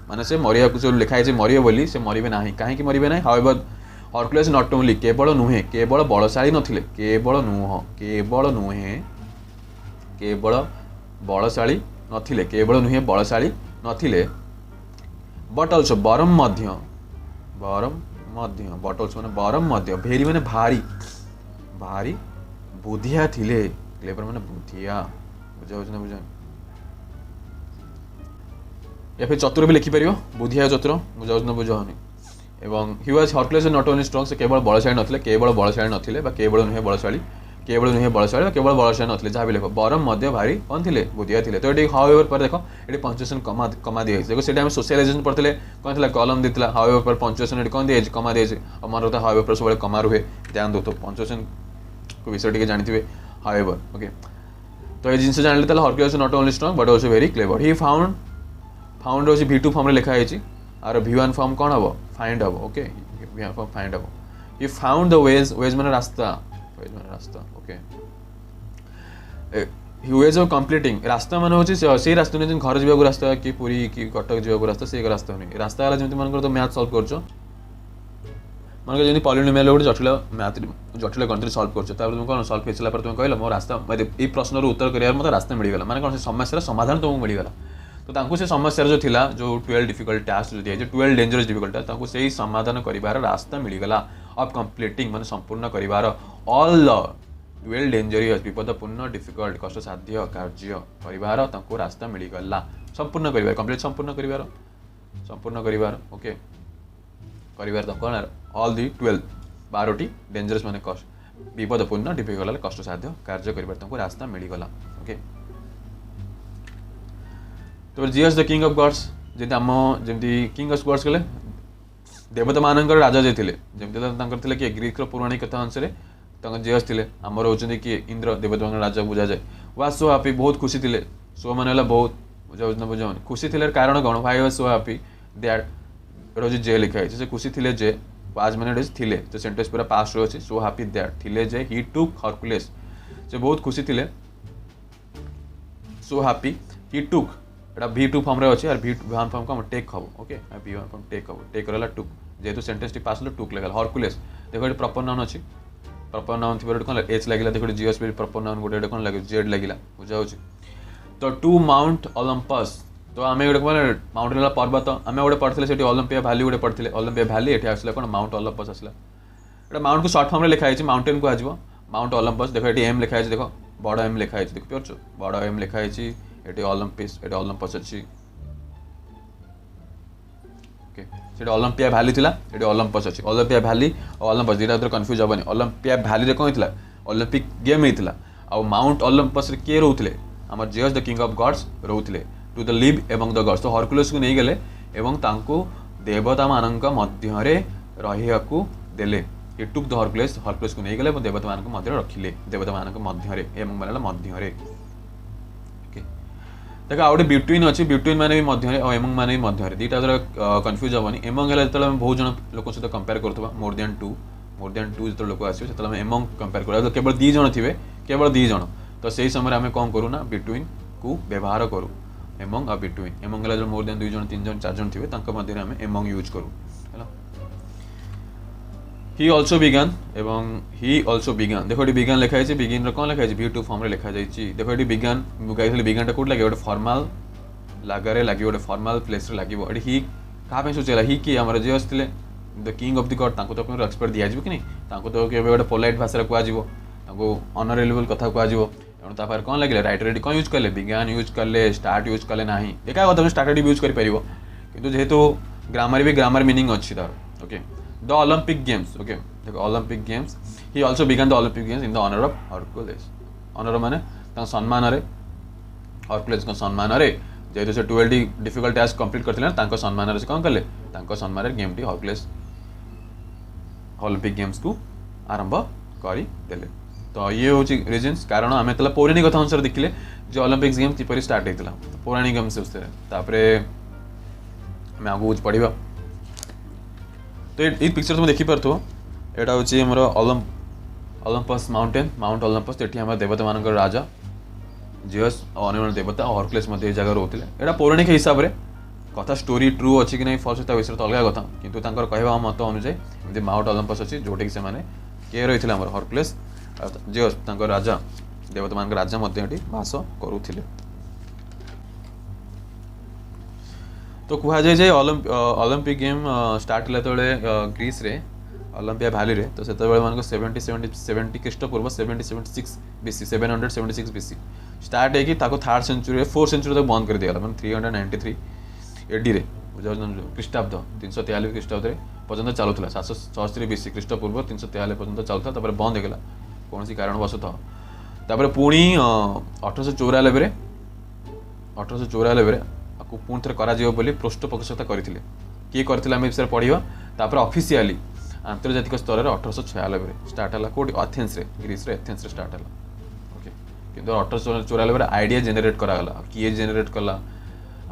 माने से मरिया जो लिखाई है मरिए बोली से मरबे ना कहीं मरबे ना हाउएवर हरकुलेस नॉट ओनली केवल नुहे केवल बलशाली नथिले केवल बलशाली नथिले केवल नुहे बलशाली नथिले बट ऑल्सो बरम मध्य बट ऑल्सो माने बरम मध्य भेरी माने भारी बुद्धिया थिले क्लेवर माने बुद्धिया बुझा बुझा या फिर चतुर भी लिखिपर बुद्धिया चतुर बुझा ना बुझानी एवं he was Hercules not only strong से केवल बलशाली नथिले केवल नुहे बलशाली केवल बलशाली नथिले जहाँ भी लिख बरम मध्य भारी कौन थे बुद्धिया थे तो ये हाउएवर पर देखो ये पंचुएशन कमा दिए देखो से सोशलाइजेशन पढ़ते कौन थी कलम देता हाउएवर पर पंचुएशन कौन दिए कमा दिए और मन रहा हाउएवर पर सब कमा रुहे ध्यान दो तो पंचुएशन को विषय टिके जानिथिबे हाउएवर ओके तो ये जिनसे जानले ताले Hercules not only strong but also very clever he found होची v2 फॉर्म रे लिखा हैची आरो v1 फॉर्म कोन हबो फाइंड हबो ओके v1 फॉर्म फाइंड हबो ही फाउंड द वेज माने रास्ता ओके वेज ऑफ कंप्लीटिंग रास्ता माने होची से रास्ता ने घर जीवा रास्ता कि पुरी कि कटक जीवा रास्ता से रास्ता नहीं रास्ता वाला जेमति मन कर तो मैथ सॉल्व करछो मन के जेमति पॉलिनोमियल गोटे जटिल मैथ जटिल गणित सॉल्व करछो तापर तुम कोन सॉल्व हेसला पर तुम कहला मो रास्ता ए प्रश्न रो उत्तर करियार मते रास्ता मिल गेला माने कोन से समस्या रा समाधान तुमको मिल गेला तो तांको से समस्या जो थिला जो 12 डिफिकल्ट टास्क जो दिया जे 12 डेंजरस डिफिकल्ट टास्क तांको सेही समाधान करिवार रास्ता मिल गेला ऑफ कंप्लीटिंग माने संपूर्ण करिवार ऑल द 12 डेंजरियस विपदपूर्ण डिफिकल्ट कष्ट साध्य कार्य करिवार तांको रास्ता मिल गेला संपूर्ण करिवार कंप्लीट संपूर्ण करिवार ओके करिवार तांको ऑल दी 12 टी डेंजरस माने कष्ट विपदपूर्ण डिफिकल्ट कष्ट साध्य कार्य करिवार तांको रास्ता मिल गेला ओके तो Zeus the king of gods जेते हम जेमती किंग ऑफ गॉड्स कहले देवता मानकर राजा जे थिले जेमती तांकर थिले कि ग्रीक रो पौराणिक कथा अनुसार तांकर जीएस थिले हमर होचंदी कि इंद्र देवता मानकर राजा बुझा जाए वाज सो हैप्पी बहुत खुशी थिले सो मानेला बहुत बुझाउन खुशी थिले कारण कोन why was so happy that रोज जे लिखा है से खुशी थिले जे वाज माने थिले तो सेंटेंस पूरा पास्ट रो अछि सो हैप्पी दैट थिले जे ही टुक हरकुलेस से बहुत खुशी थिले सो हैप्पी ही टुक एटा v2 फॉर्म रे अछि और v1 फॉर्म को हम टेक हबो ओके v1 फॉर्म टेक हबो टेक करला टुक जेतु सेंटेंस टी पास ल टुक लागल हरकुलेस देखो एटा प्रॉपर नाउन अछि प्रॉपर नाउन थिबो कोन h लागिला देखो जीएस पे प्रॉपर नाउन गोटे कोन लागे z लागिला बुझा होछि तो टू माउंट ओलंपस तो आमे गोटे कोन माउंट ला पर्वत आमे गोटे पढथिले सेठी ओलंपिया वैली गोटे पढथिले ओलंपिया वैली एठी आसला कोन माउंट ओलंपस आसला एटा माउंट को शॉर्ट फॉर्म रे लिखा है माउंटेन को आजिबो माउंट ओलंपस देखो एठी m लिखा है देखो बड़ m लिखा है देखो परछो बड़ m लिखा है एटी ओलंपिस एटी ओलंपस अछि ओके सेटा ओलंपिया वैली थिला एटी ओलंपस अछि ओलंपिया वैली और ओलंपस दिरा उधर कंफ्यूज होबनी ओलंपिया वैली रे कोन हितला ओलंपिक गेम हितला आ माउंट ओलंपस रे के रहउथिले हमर Zeus the king of gods रहउथिले to the live among the gods तो हरकुलस को नै गेले एवं तांको देवता माननका मध्य रे रहियाकू देले ही टुक द हरकुलस को नै गेले देवता माननका मध्य रखिले देवता माननका मध्य रे एमंग मानेला मध्य रे देखा आउटे बिटवीन अछि बिटवीन माने भी मध्य रे और एमंग माने भी मध्य रे दीटा जरा कंफ्यूज होबनी एमंग हला जतले हम बहुत जन लोक सहित कंपेयर करथबा मोर देन 2 जतले लोक आसी सेतले हम एमंग कंपेयर करा तो केवल 2 जन थिबे केवल 2 जन तो सेही समय हमें कोन करू ना बिटवीन को व्यवहार करू एमंग और बिटवीन एमंग हला जो मोर देन 2 जन 3 जन 4 जन थिबे तांका मध्य रे हमें एमंग यूज करू हैला ही आल्सो बिगन एवं ही आल्सो बिगन देखो एटी बिगन लिखा है बिगिन रो कोन लिखा है v2 फॉर्म रे लिखा जाईची देखो एटी बिगन मुगाइथले बिगन टा कोड लागे ओटे फॉर्मल लागारे लागे ओटे फॉर्मल प्लेस रे लागिवो एटी ही का पे सोचला ही कि हमर जे असले the king of the God तांको तो अपन एक्सपर्ट दिया जिवो कि नहीं तांको तो केबे ओटे पोलाइट भाषा रे कुआ जिवो तांको ऑनरेबल कथा कुआ जिवो एणु ता पर कोन लागिले राइटर एटी कोन यूज करले बिगन यूज करले स्टार्ट यूज करले नाही एका कथा स्टार्टेड यूज करि परिबो किंतु जेहेतु ग्रामर भी ग्रामर मीनिंग अछि तार okay the Olympic games okay देखो Olympic games he also began the Olympic games in the honour of Hercules honour माने ता सम्मान रे हरकुलेस को सम्मान रे जेतु से 12 डिफिकल्ट टास्क कंप्लीट करथिले तांको सम्मान रे से कोन करले तांको सम्मान रे game T Hercules Olympic games को आरंभ करी देले तो ये होची रीजंस कारण हमें तला पौराणिक कथा अनुसार देखिले जे ओलंपिक्स गेम किपरि स्टार्ट हेतिला पौराणिक गेम्स उस्ते तापरे हमें आगु कुछ पढिबा तो ये पिक्चर तुम देखि परथो एटा होची हमर ओलंपस माउंट ओलंपस एठी हमर देवता मानकर राजा जियस और अन्य देवता हरकुलेस मध्ये जगह रहउथिले एटा पौराणिक हिसाब रे कथा स्टोरी ट्रू अछि कि नै फॉल्स ता विषय तो अलग कथा किंतु तांकर कहबा मत अनुसार जे माउंट ओलंपस अछि जोटे कि से माने के रहिथिले हमर हरकुलेस जियस तांकर राजा देवता मानकर राजा मध्ये एठी वास करूथिले तो कहा जाए जे ओलंपिक गेम स्टार्ट हला तळे ग्रीस रे ओलंपिया वैली रे तो सेते बेले मानको 70 ख्रीष्टपूर्व 76 बीसी 776 बीसी स्टार्ट है कि ताको 3rd सेंचुरी 4th सेंचुरी तक बंद कर दिया मतलब 393 एडी रे बुझाउन ख्रीष्टाब्द 343 ख्रीष्टाब्द रे पर्यंत चालुतला 776 बीसी ख्रीष्टपूर्व 343 पर्यंत चालुता तापर बंद हेगला कोनसी कारण वसत तापर पुणी 1894 रे आपको पुणी थे करा जिवो बोली पृष्ठपोषकता करथिले किए करथिले हम विषय पढिबा तापर ऑफिशियली आंतर्जातिक स्तर में 1896 स्टार्ट है Kaut Athens Greece Athens start है ओके किंतु 1894 आइडिया जेनेट करागला किए जेनेट कला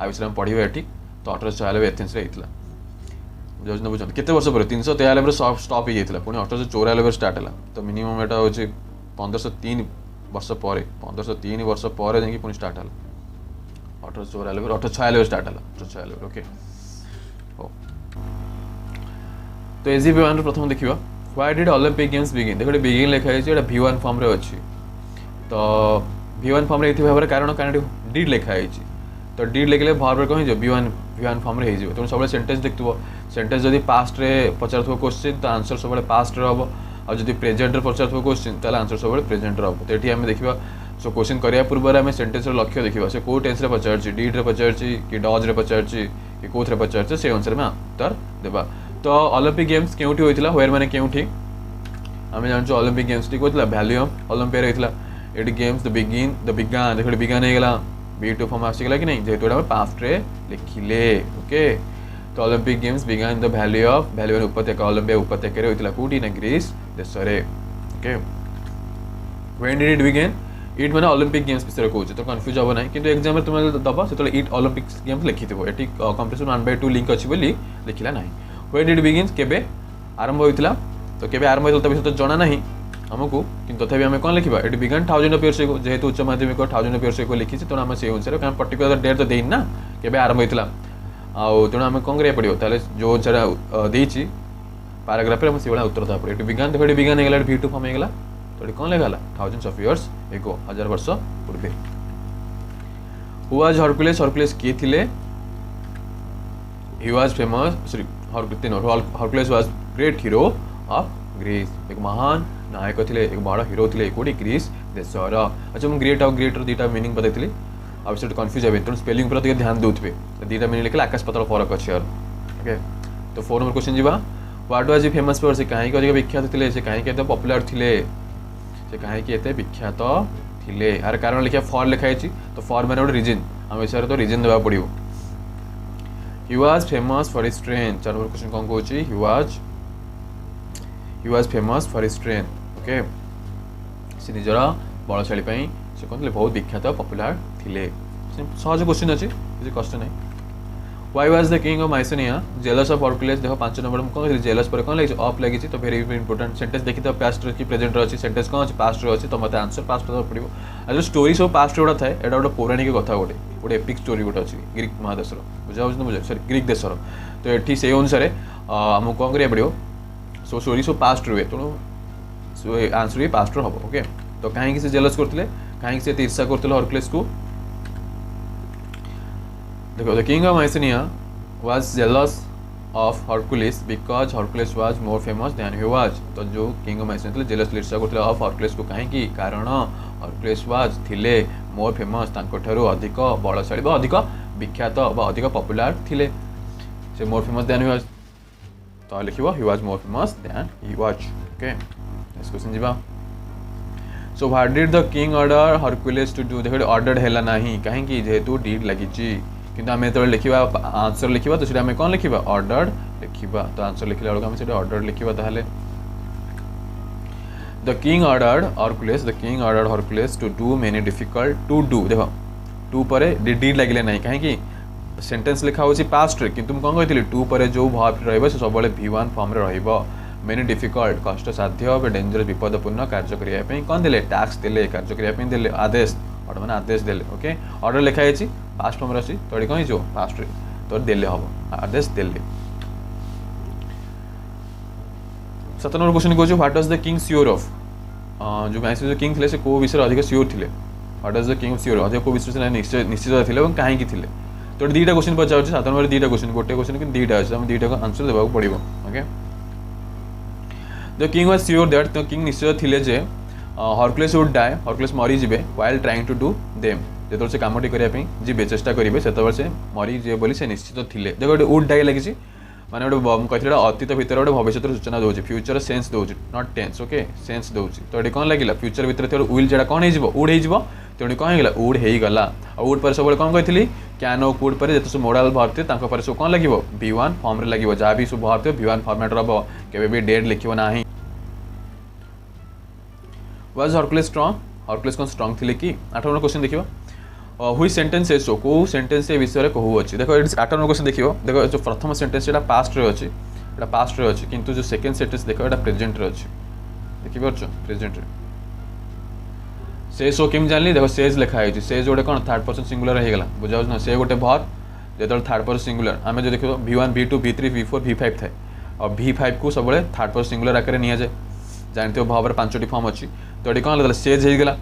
आ विषय में पढ़ा ये तो 1896 एथेन्स होता बुझे बुझे केते वर्ष पर 393 स्टॉप हो जाता पुणी 1894 स्टार्ट है तो मिनिमम एटा हूँ 1503 वर्ष पर 1503 वर्ष पर जाकि पुणी स्टार्ट है 1894 1896 स्टार्ट है 1896 ओके हो तो एजीपी1 प्रथम देखिबा why did Olympic games begin देखो बिगिन लिखा है एटा V1 फॉर्म रे अछि तो V1 फॉर्म रे भाव कारण कारण डिड लिखा है तो डिड लिखले भाव कौन हो V1 फॉर्म रे हो सब सेंटेंस देखुव सेंटेंस जदि पास्ट रे पचार क्वेश्चन तो आंसर सब पास्ट रे हम और जब प्रेजेंट रे पचार क्वेश्चन तो आंसर सब प्रेजेंट रे हम तो ये देखा सो क्वेश्चन करिया पूर्व आम सेंटेंस लक्ष्य देखा से कौ टेन्स पचार डिड रे पचार कि डज रे पचार कि कौन पचार से अनुसार में उत्तर देवा तो ओलंपिक गेम्स केउठी होइतिला वेयर माने केउठी आमे जानछु ओलंपिक गेम्स टी कोइतिला वैल्यू ऑफ ओलंपिया रहितला एटी गेम्स द बिगान देखो बिगान हे गेला B2 फॉर्म आसी गेला कि नहीं जेतु हम पास्ट रे लिखिले ओके तो Olympic games began the value उपत्यका ओलंपिया उपत्यका रे होइतिला कोठी ना ग्रीस देश रे okay when did it begin it माने ओलंपिक गेम्स विषय कहूँ तो कन्फ्यूज हम ना कि एग्जाम में तुम दबा से इट ओलंपिक्स गेम्स लिखिथिबो एटी कंपटीशन 1/2 लिंक अछि बोली लिखिला नहीं व्हेन डिड बिगिन केबे आरंभ होइतिला तो केबे आरंभ होइतिला तो विषय तो जणा नहीं हमको किंतु तथापि आम कौन लिखा ये बिगान 1000 ऑफ इयर्स एगो जेहेतु उच्च माध्यमिक 1000 ऑफ इयर्स एगो लिखी तेणु आम से अनुसार क्या पर्टिकुलर डेट तो देनी ना केबे आरंभ होइतिला तेणु आम कौन करिया पड़ो ताले जो अनुसार देछि पैराग्राफ रे हम से उत्तर देवा पड़े बिगान देखो बिगान हो गला V2 फॉर्म हो गला तो कौन लिखा 1000 ऑफ इयर्स एगो 1000 वर्ष पूर्वे हु वाज हरकुलेस हरकुलेस किए थिले he was famous sorry Hercules was great hero of Greece एक महान नायक थे एक बड़ हीरो थे कौटी ग्रीस देशर अच्छा मुझे ग्रेट आउ ग्रेटर दुटा मीनिंग बताई आ विषय कन्फ्यूज हे तेणु स्पेलिंग पर ध्यान देते दुटा मीनिंग लिखले आकाश पाताल फरक अच्छे यार ओके तो 4 नंबर क्वेश्चन जीवा what was he famous for से कहीं अधिक विख्यात थे से कहीं एत पॉपुलर थे से कहीं एत विख्यात थे यार कारण लिखा फॉर लिखाई तो फॉर मैंने गोटे रिजन आम विषय तो रिजन देवा पड़ो ही was famous for his strength 4 number question कौन कहूँ he was famous for his strength okay से निजर बलशाली से कहते बहुत विख्यात पॉपुलर थिले सहज क्वेश्चन अच्छे किसी कष्ट नहीं why was the king of Mycenae jealous of Hercules देखो 5 नंबर में कौन जेलस पर कौन लगी ऑफ लगी तो वेरी इंपोर्टेंट सेंटेंस देखी तो पास्ट की प्रेजेंट अच्छी सेंटेंस कौन अच्छी पास्ट अच्छी तो मत आंसर पास्ट पड़ो आ जो स्टोरी सब पास्ट गुड़ा थाए एटा गोटे पौराणिक कथा गोटे गोटे एपिक स्टोरी गोटे अच्छी ग्रीक महादेश बुझा बुझे सॉरी ग्रीक देशर तो ये से अनुसार आमको कौन करिया पड़ो सो स्टोरी सब पास्ट रुए तेणु आंसर भी पास्ट हम ओके तो कहीं से जेलस करते कहीं से ईर्षा करते हरकुलेस को देखो the king of Mycenae was jealous of Hercules because Hercules was more famous than he was तो जो किंग ऑफ माइसेनिया जेलस ईर्षा करते ऑफ हरकुलेस को कहीं कारण हरकुलेस वाज थिले मोर फेमस तांको अधिक बलशाली अधिक विख्यात अधिक पॉपुलर थिले से more famous than he was तो लिखिबो he was more famous than he was okay next question जीवा so what did the king order Hercules to do देखो ऑर्डर हैला नाही काहे कि जेहेतु डिड लागि छि किंतु हम तो लिखिबा आंसर लिखिबा तो सेटा हम कोन लिखिबा ऑर्डर लिखिबा तो आंसर लिखिला हम सेटा ऑर्डर लिखिबा ताहले the king ordered Hercules to do many difficult to do देखो टू पर डिड लागिले नाही काहे कि सेंटेंस लिखा होची पास्ट रे किंतु हम कोन कहितली टू पर जो वर्ब रहइबो से सब बेले V1 फॉर्म रे रहइबो मेनी डिफिकल्ट कष्ट साध्य और डेंजरस विपदपूर्ण कार्य करिया पे कौन देले टास्क देले कार्य करिया पे देले आदेश ऑर्डर माने आदेश देले ओके ऑर्डर लिखा है पास्ट फॉर्म रसी तो कौन जो पास्ट रे तो देले हम आदेश देले 7 नंबर क्वेश्चन कहूँ what was the king sure of जो गाइस जो किंग थे से को विषय अधिक श्योर थे what was the king sure अधिक को विषय से निश्चित थे और कहीं थे तो दुईटा क्वेश्चन पचार 7 नंबर दुईटा क्वेश्चन गोटे क्वेश्चन कि दुईटा अच्छे हम दुईटा को आंसर देवा पड़ो okay the king was sure that तो किंग निश्चित थिले जे हरकुलेस वुड डाई हरकुलेस मरी जिबे while trying to do them जेतोल से कामटी करिया पे जिबे चेष्टा करिवे सेतबेल से मरी जे बोली से निश्चित थिले देखो गोटे वुड डाई लागिछि माने गोटे कथिला अतीत भितर गोटे भविष्य सूचना दोछि फ्यूचर सेंस दोछि नॉट टेंस ओके सेंस दोछि तो एडी कोन लागिला फ्यूचर भितर थोर विल जेडा कोन हे जिवो वुड हे जिवो तेणु कौन होगा वुड हो गला वुड पर सब कौन कही कैन कुड पर जिते सब मोडाल भर थे पर सब कौन लगे V1 फॉर्म लगे जहाँ भी सब भर थे V1 फॉर्मेट रब के डेट लिखो ना। वाज हरकुलेस स्ट्रॉन्ग हरकुलेस कौन स्ट्रॉन्ग थे कि 8 नंबर क्वेश्चन देखिए हुई सेंटेंस एसो को सेंटेंस ए विषय में कहू अच्छी देखो 8 नंबर क्वेश्चन देखिए देखो जो प्रथम सेंटेंस ये पास्ट रे अच्छी पास्ट रे अच्छी किंतु जो सेकंड सेंटेंस देखो ये प्रेजेंट रे अच्छी देखि पारछ प्रेजेंट रे से सो केम जानली देखो सेज लिखा है सेज गोटे कौन थर्ड पर्सन सिंगुलर हो गला बुझाउछ ना से गोटे भर जो थर्ड पर्सन सिंगुलर आम जो देखो V1 V2 V3 V4 V5 थाए और V5 को सब थर्ड पर्सन सिंगुलर आकार नि जाए जानते हो भाव 5टी फॉर्म अच्छी तो ये कौन सेज हो गला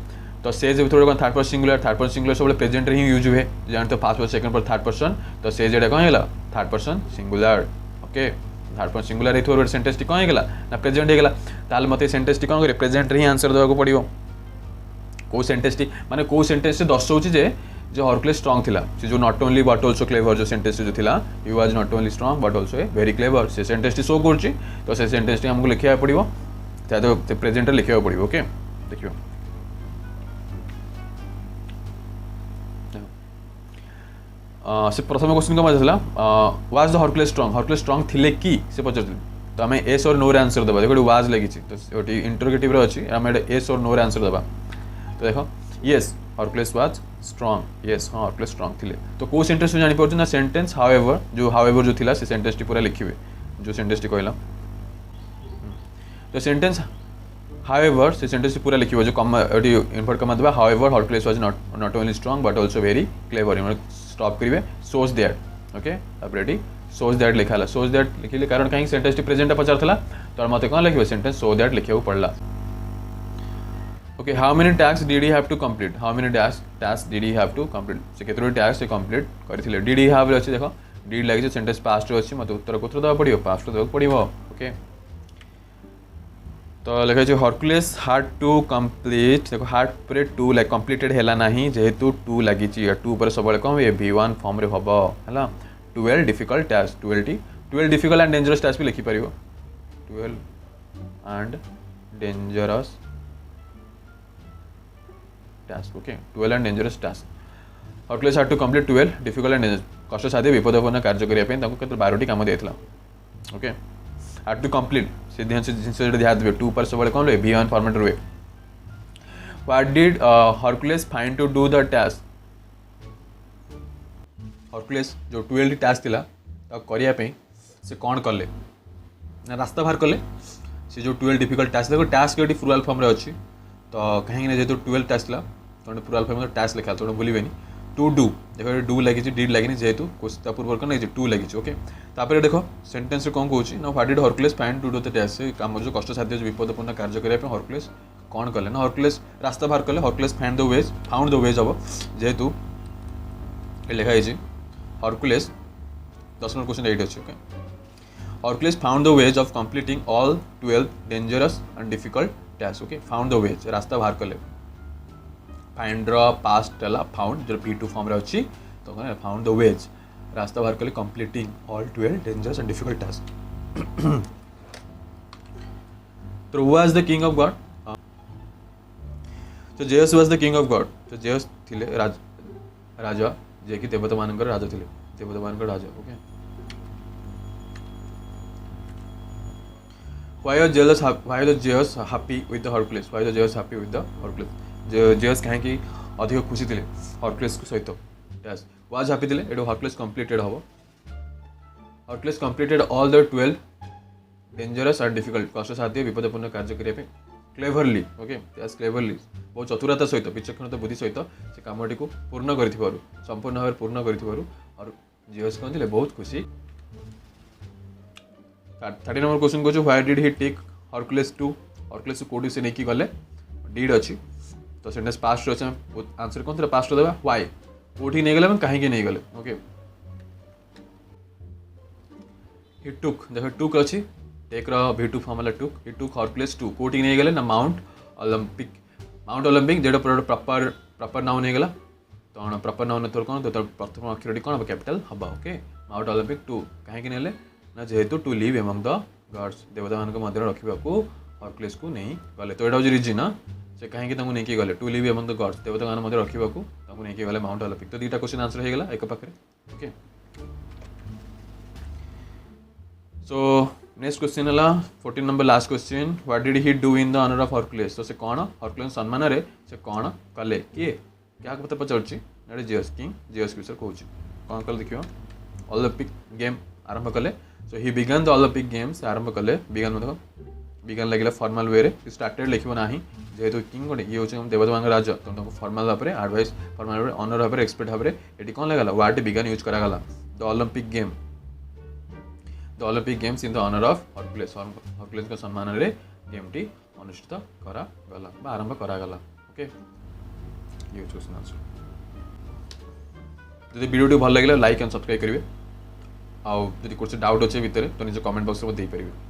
तो सेज थोड़े कौन थर्ड पर्सन सिंगुलर सब प्रेजेंट ही यूज हुए जानते हो फर्स्ट पर्सन सेकंड पर थर्ड पर्सन तो सेज ये कौन है third person singular okay third person singular ये सेंटेंस कौन है ना प्रेजेंट होगा ताल मत सेंटेंस कौन कर प्रेजेंट ही आंसर देवाक पड़ो कौ सेंटेंस माने कौ सेंटेंस दर्शाऊँ जे जो हरकुलेस स्ट्रॉन्ग थिला से जो not only but also clever जो सेंटेंस जो थिला he was not only strong but also very clever से सेंटेंस शो करछि तो से सेंटेंस हमको लिखिया पड़िबो तो प्रेजेंट लिखिया पड़िबो ओके देखियो से प्रथम क्वेश्चन को मजा वाज द हरकुलेस स्ट्रॉन्ग थिले कि से पचार तो आम एस और नो रे आंसर देवा देखो वाज लगी तो इंटरोगेटिव अच्छी आम एस और नो रे आंसर देवा तो देखो yes Hercules was strong yes हाँ हरकुलेस स्ट्रॉन्ग थिले तो कौ सेंटेंस जानि पारछ ना सेंटेंस हाउएवर जो थिला से सेंटेंस टी पूरा लिखिबे जो सेंटेंस टी कहला तो सेंटेंस हाउएवर से सेंटेंस टी पूरा लिखिबे जो कम इन्वर्ट कमा देबा however Hercules was not only strong but also very clever इन स्टॉप करिवे shows that okay already shows that लिखाला सोज दैट लिखिले कारण कहीं सेंटेंस टी प्रेजेंट पचारथला तो मते कोन लिखिबे सेंटेंस सो दैट लिखियो पड़ला okay how many task did he have to complete how many task did he have to complete से केतरो टास्क से कंप्लीट करथिले डिड ही हैव अछि देखो डिड लागि सेंटेंस पास्ट रे अछि मते उत्तर कोथरो दवा पड़ियो पास्ट दवा पड़ियो ओके तो लिखा है हरकुलेस हार्ड टू कंप्लीट देखो हार्ड पर टू लाइक कंप्लीटेड है ना जेहेतु टू लगी 2 पर सब कौन ये V1 फॉर्म रे हम है 12 difficult task 12 difficult and dangerous task भी लिखिपर 12 and dangerous task okay 12 and dangerous task Hercules hard to complete 12 difficult and dangerous कष्ट साध्य विपदपूर्ण कार्य करने 12टी काम देता ओके हार्ड टू कंप्लीट से जिनस ध्यान देवे 2 पर सब कौन रहे V1 फॉर्मेट रुए what did Hercules find to do the task Hercules जो 12 टास्क थिला तो करिया पे से कौन कले ना रास्ता बाहर कले से जो 12 डिफिकल्ट टास्क देखो टास्क ये प्लुराल फॉर्म रे अच्छी तो कहीं जेहेतु 12 टास्क ला तो प्लुराल फॉर्म में टास्क लिखा तो भूलिबेनी टू डू देखो डू लगी डिड लगी जेहेतु क्वेश्चन पूर्व कौन लगी टू लगी ओके तापर देखो सेंटेंस रे कौन कहूँ ना what did Hercules find to do the task काम जो कष्ट साध्य विपदपूर्ण कार्य करने हरकुलेस कौन कले ना हरकुलेस रास्ता बाहर कले हरकुलेस फाउंड द वेज हम जेहेतु लिखाई हरकुलेस 10 नंबर क्वेश्चन 8 अच्छे okay Hercules found the ways of completing all 12 dangerous and difficult task okay found the ways रास्ता बाहर कले फाइंड पास्ट है फाउंड जो V2 फॉर्म रे अच्छी तो फाउंड द वेज रास्ता बाहर कले completing all 12 dangerous and difficult task तो was the king of god तो Zeus was the king of god तो जेयस थिले राजा जे कि देवता मानकर राजा थिले देवता मानकर राजा okay why are Zeus happy with the Hercules why the Zeus happy with the Hercules Zeus कहीं अधिक खुशी थे हरकुलेस सहित यस वाज हैप्पी थे ये हरकुलेस कंप्लीटेड हम Hercules completed all the 12 dangerous and difficult कष्ट साध्य विपदपूर्ण कार्य करने क्लेभरली ओके यस क्लेभरली बहुत चतुरता सहित विचक्षणता बुद्धि सहित से कामटी को पूर्ण कर संपूर्ण भाव पूर्ण कर और जेयस कहते बहुत खुशी 30 नंबर क्वेश्चन को why did he take Hercules to Hercules कोडी से नहीं गले डिड अच्छी तो सेंटेंस पास्ट अच्छे आंसर कौन था पास्ट देवा व्हाई कोठी नहीं गले कहीं नहीं गले ओके ही टुक देखो टुक अच्छी take V2 form took he took Hercules to कोठी नहीं गले ना माउंट ओलंपिक जेटा प्रॉपर नाउन नहीं गला तो प्रॉपर नाउन थोड़ा कौन तो प्रथम अक्षर कौन कैपिटल हम ओके माउंट ओलंपिक टू कहीं नहीं ना जेहेतु to live among the gods देवता मान मध्य रखा हरकुलेस को नहीं गले तो यहाँ हूँ रिजन ना से कहीं नहीं गले to live among the gods देवता मान मध्य रखा आमको नहीं गले माउंट ओलंपिक तो दुईटा क्वेश्चन आंसर हो गला एक पाखे ओके सो नेक्स्ट क्वेश्चन है 14 number last question what did he do in the honour of Hercules तो से कौन हरकुलेस सम्मान रे से कौन कले किए क्या पता पचारुची ना जियस किंग जियस विषय कहूँ कौन कले देखियो ओलंपिक गेम आरंभ कले so he began the Olympic games आरंभ कले बिगन मतलब बिगन लगे फॉर्मल वे स्टार्टेड लिखो ना जेहेतु किंग गोटे ये हूँ देवदेवांग राज तो फॉर्मल भाव में एडवाइस फॉर्मल भाव ऑनर भाव में एक्सपेक्ट भाव में ये कौन लगाला वर्ड बिगन यूज करागला the Olympic games in the honour of Hercules Hercules सम्मान रे गेम टी अनुष्ठित करागला आरंभ करागला ओके ये क्वेश्चन आंसर जब वीडियो भल लगे लाइक एंड सब्सक्राइब करेंगे आउ जब कुछ डाउट अच्छे भितर तो निज कमेंट बॉक्स में दे पारे।